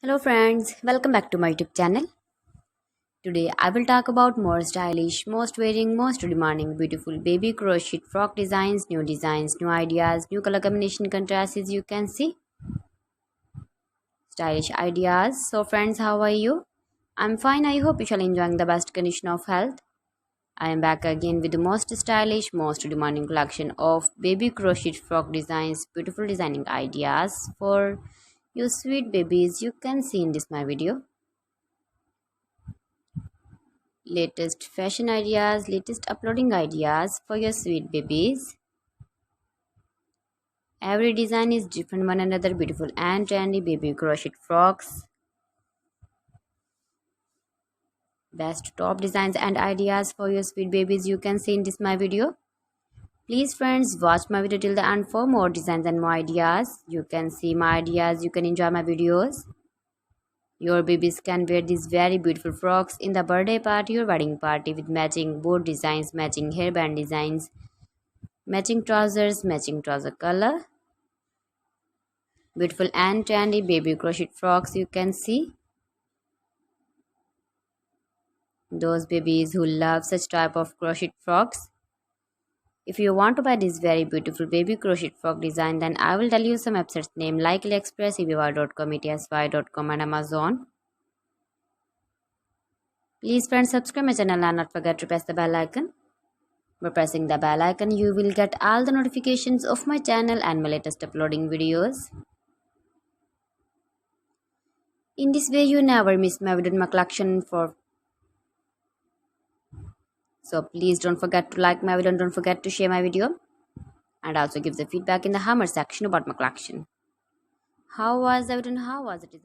Hello friends, welcome back to my YouTube channel. Today I will talk about more stylish, most wearing, most demanding, beautiful baby crochet frock designs, new ideas, new color combination contrasts as you can see. Stylish ideas. So friends, how are you? I'm fine. I hope you shall enjoying the best condition of health. I am back again with the most stylish, most demanding collection of baby crochet frock designs, beautiful designing ideas for you sweet babies. You can see in this my video. Latest fashion ideas, latest uploading ideas for your sweet babies. Every design is different one another, beautiful and trendy baby crochet frocks. Best top designs and ideas for your sweet babies you can see in this my video. Please friends, watch my video till the end for more designs and more ideas. You can see my ideas, you can enjoy my videos. Your babies can wear these very beautiful frocks in the birthday party or wedding party with matching board designs, matching hairband designs, matching trousers, matching trouser color. Beautiful and trendy baby crochet frocks you can see. Those babies who love such type of crochet frocks. If you want to buy this very beautiful baby crochet frock design, then I will tell you some websites name like AliExpress, eBay.com, ETSY.com and Amazon. Please friends, subscribe my channel and not forget to press the bell icon. By pressing the bell icon, you will get all the notifications of my channel and my latest uploading videos. In this way, you never miss my video in my collection for. So please don't forget to like my video and don't forget to share my video. And also give the feedback in the hammer section about my collection. How was the video and how was the design?